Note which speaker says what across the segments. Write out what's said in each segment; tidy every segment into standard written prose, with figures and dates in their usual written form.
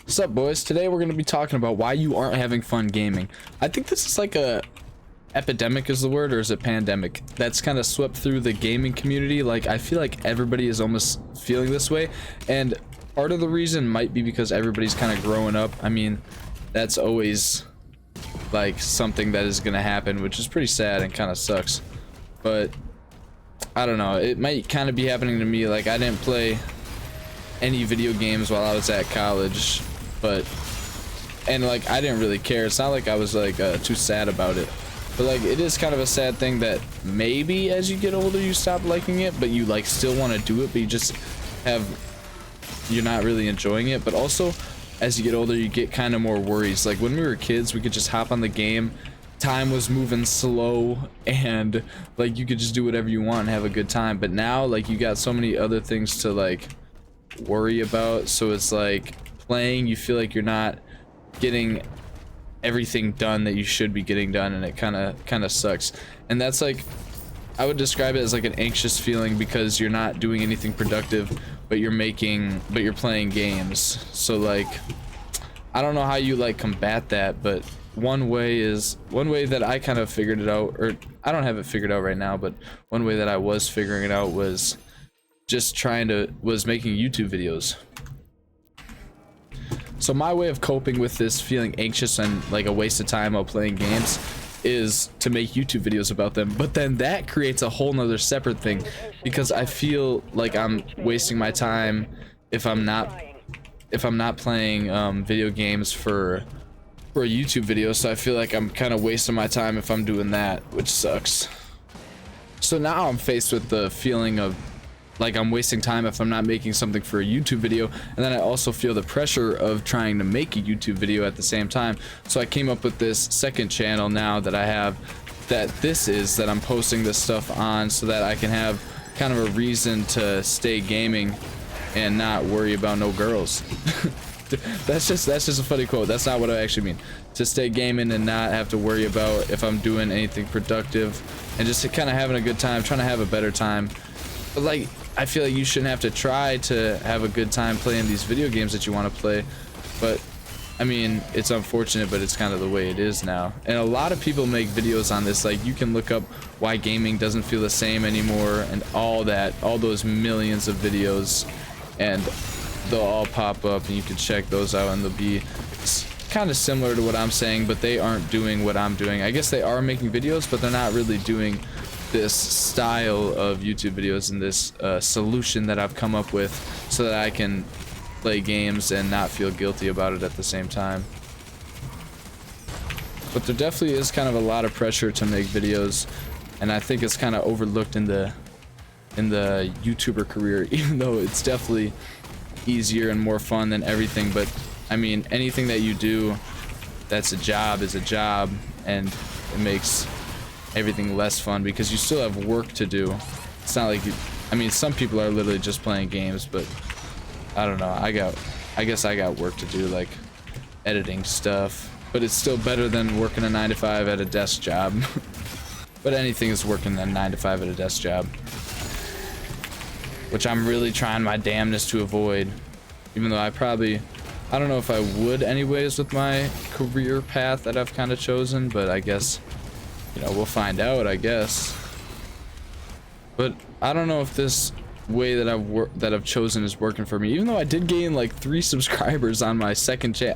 Speaker 1: What's up, boys? Today we're going to be talking about why you aren't having fun gaming. I think this is like a epidemic is the word, or is it pandemic, that's kind of swept through the gaming community. Like, I feel like everybody is almost feeling this way, and part of the reason might be because everybody's kind of growing up. I mean, that's always like something that is going to happen, which is pretty sad and kind of sucks. But I don't know, it might kind of be happening to me. Like, I didn't play any video games while I was at college, and like I didn't really care. It's not like I was like too sad about it, but like it is kind of a sad thing that maybe as you get older you stop liking it, but you like still want to do it, but you're not really enjoying it. But also as you get older you get kind of more worries. Like when we were kids we could just hop on the game, time was moving slow, and like you could just do whatever you want and have a good time. But now like you got so many other things to like worry about, so it's like playing, you feel like you're not getting everything done that you should be getting done, and it kind of sucks. And that's like, I would describe it as like an anxious feeling because you're not doing anything productive, but you're playing games. So like I don't know how you like combat that, but one way that I kind of figured it out, or I don't have it figured out right now, but one way that I was figuring it out was just making YouTube videos. So my way of coping with this feeling anxious and like a waste of time while playing games is to make YouTube videos about them. But then that creates a whole nother separate thing, because I feel like I'm wasting my time if I'm not playing video games for a YouTube video. So I feel like I'm kind of wasting my time if I'm doing that, which sucks. So now I'm faced with the feeling of like I'm wasting time if I'm not making something for a YouTube video, and then I also feel the pressure of trying to make a YouTube video at the same time. So I came up with this second channel now that I have, that I'm posting this stuff on, so that I can have kind of a reason to stay gaming and not worry about no girls. that's just a funny quote. That's not what I actually mean. To stay gaming and not have to worry about if I'm doing anything productive, and just to kind of having a good time, trying to have a better time. But like, I feel like you shouldn't have to try to have a good time playing these video games that you want to play. But I mean, it's unfortunate, but it's kind of the way it is now. And a lot of people make videos on this. Like, you can look up why gaming doesn't feel the same anymore and all those millions of videos, and they'll all pop up and you can check those out, and they'll be kind of similar to what I'm saying, but they aren't doing what I'm doing. I guess they are making videos, but they're not really doing this style of YouTube videos and this solution that I've come up with, so that I can play games and not feel guilty about it at the same time. But there definitely is kind of a lot of pressure to make videos, and I think it's kind of overlooked in the YouTuber career, even though it's definitely easier and more fun than everything. But I mean, anything that you do that's a job is a job, and it makes everything less fun because you still have work to do. It's not like I mean, some people are literally just playing games, but I don't know, I guess I got work to do, like editing stuff, but it's still better than working a 9-to-5 at a desk job. But anything is working a 9-to-5 at a desk job, which I'm really trying my damnness to avoid, even though I don't know if I would anyways with my career path that I've kind of chosen, but I guess, you know, we'll find out, I guess. But I don't know if this way that I've chosen is working for me, even though I did gain like 3 subscribers on my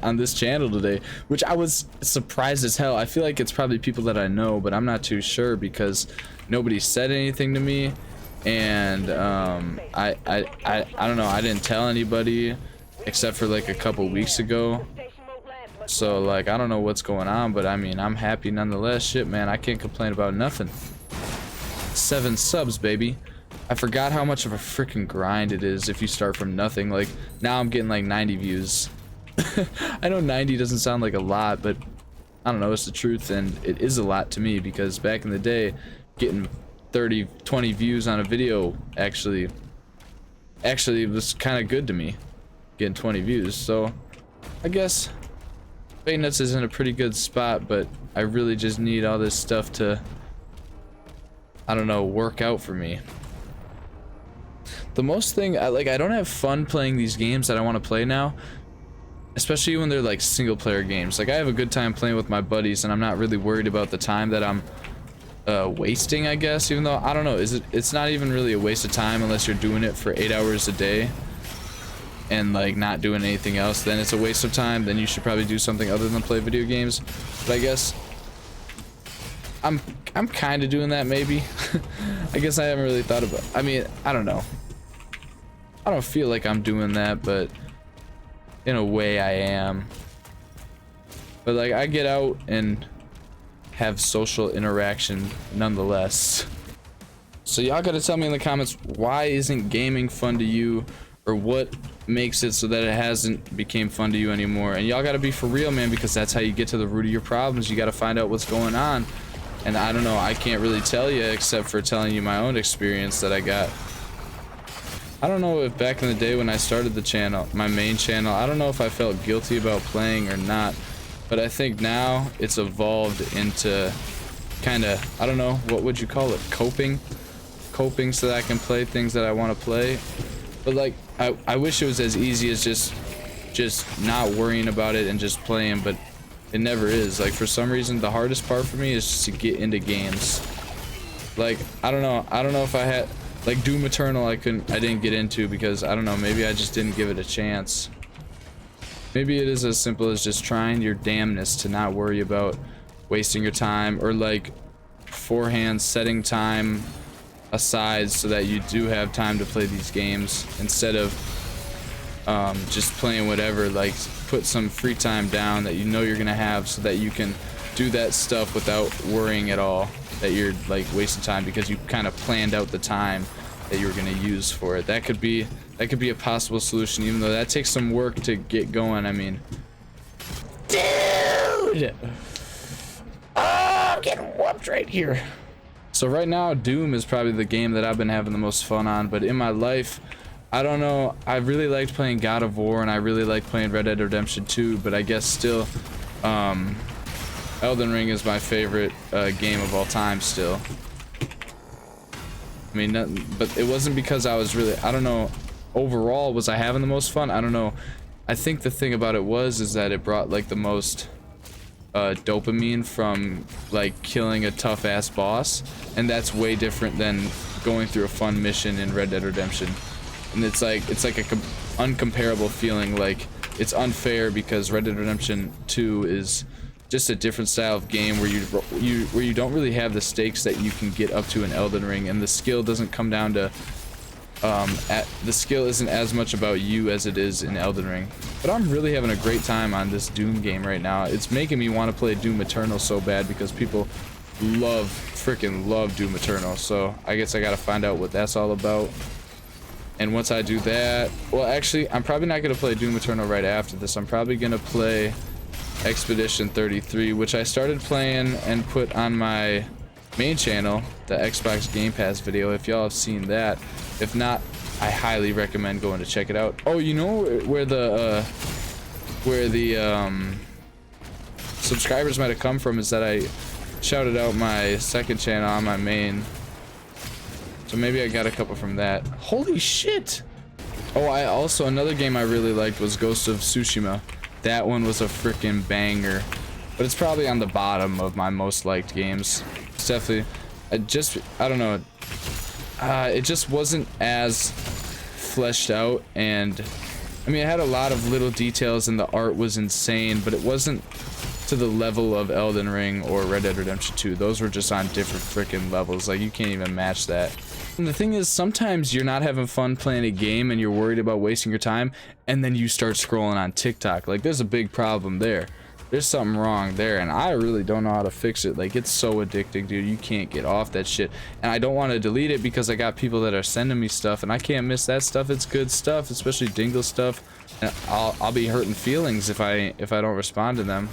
Speaker 1: on this channel today, which I was surprised as hell. I feel like it's probably people that I know, but I'm not too sure because nobody said anything to me, and I don't know, I didn't tell anybody except for like a couple weeks ago. So like, I don't know what's going on, but I mean, I'm happy nonetheless. Shit, man, I can't complain about nothing. 7 subs, baby. I forgot how much of a freaking grind it is if you start from nothing. Like, now I'm getting like 90 views. I know 90 doesn't sound like a lot, but I don't know, it's the truth, and it is a lot to me, because back in the day, getting 20 views on a video actually was kind of good to me, getting 20 views. So I guess Bait Nuts is in a pretty good spot, but I really just need all this stuff to, I don't know, work out for me. The most thing, I don't have fun playing these games that I want to play now especially when they're like single player games. Like I have a good time playing with my buddies and I'm not really worried about the time that I'm wasting, I guess, even though I don't know, it's not even really a waste of time unless you're doing it for 8 hours a day and like not doing anything else. Then it's a waste of time. Then you should probably do something other than play video games. But I guess I'm kind of doing that, maybe. I guess I haven't really thought about, I mean, I don't know, I don't feel like I'm doing that, but in a way I am. But like I get out and have social interaction nonetheless. So y'all gotta tell me in the comments, why isn't gaming fun to you, or what makes it so that it hasn't became fun to you anymore? And y'all gotta be for real, man, because that's how you get to the root of your problems. You gotta find out what's going on. And I don't know, I can't really tell you except for telling you my own experience that I got. I don't know if back in the day when I started the channel, my main channel, I don't know if I felt guilty about playing or not. But I think now it's evolved into kind of, I don't know, what would you call it? Coping so that I can play things that I want to play. But like, I wish it was as easy as just not worrying about it and just playing, but it never is. Like for some reason, the hardest part for me is just to get into games. Like, I don't know if I had, like Doom Eternal, I didn't get into because, I don't know, maybe I just didn't give it a chance. Maybe it is as simple as just trying your damnness to not worry about wasting your time, or like beforehand setting time aside so that you do have time to play these games instead of just playing whatever. Like put some free time down that you know you're gonna have so that you can do that stuff without worrying at all that you're like wasting time because you kind of planned out the time that you were gonna use for it. That could be a possible solution, even though that takes some work to get going. I mean, dude, oh, I'm getting whooped right here. So right now, Doom is probably the game that I've been having the most fun on. But in my life, I don't know, I really liked playing God of War and I really like playing Red Dead Redemption 2. But I guess still, Elden Ring is my favorite game of all time still. I mean, but it wasn't because I was really, I don't know, overall was I having the most fun? I don't know. I think the thing about it is that it brought like the most dopamine from like killing a tough ass boss, and that's way different than going through a fun mission in Red Dead Redemption. And it's like a uncomparable feeling. Like it's unfair because Red Dead Redemption 2 is just a different style of game where you don't really have the stakes that you can get up to in Elden Ring, and the skill doesn't come down to the skill isn't as much about you as it is in Elden Ring. But I'm really having a great time on this Doom game right now. It's making me want to play Doom Eternal so bad because people freaking love Doom Eternal. So I guess I gotta find out what that's all about. And once I do that, well, actually, I'm probably not gonna play Doom Eternal right after this. I'm probably gonna play Expedition 33, which I started playing and put on my main channel, the Xbox Game Pass video, if y'all have seen that. If not, I highly recommend going to check it out. Oh, you know where the subscribers might have come from is that I shouted out my second channel on my main. So maybe I got a couple from that. Holy shit! Oh, I also, another game I really liked was Ghost of Tsushima. That one was a freaking banger, but it's probably on the bottom of my most liked games. It's definitely, I don't know, it just wasn't as fleshed out, and I mean, it had a lot of little details and the art was insane, but it wasn't to the level of Elden Ring or Red Dead Redemption 2. Those were just on different freaking levels. Like, you can't even match that. And the thing is, sometimes you're not having fun playing a game and you're worried about wasting your time, and then you start scrolling on TikTok. Like, there's a big problem there. There's something wrong there, and I really don't know how to fix it. Like, it's so addicting, dude. You can't get off that shit. And I don't want to delete it because I got people that are sending me stuff, and I can't miss that stuff. It's good stuff, especially Dingle stuff. And I'll be hurting feelings if I don't respond to them.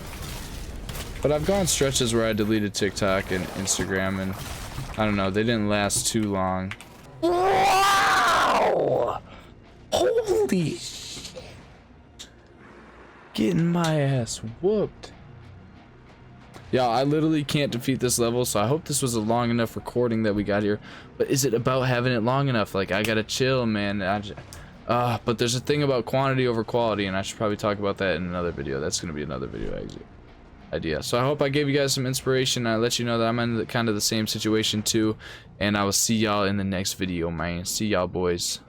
Speaker 1: But I've gone stretches where I deleted TikTok and Instagram, and I don't know, they didn't last too long. Wow! Holy shit! Getting my ass whooped. Yeah, I literally can't defeat this level, so I hope this was a long enough recording that we got here. But is it about having it long enough? Like, I gotta chill, man. But there's a thing about quantity over quality, and I should probably talk about that in another video. That's gonna be another video idea. So I hope I gave you guys some inspiration. I let you know that I'm in kind of the same situation too, and I will see y'all in the next video, man. See y'all, boys.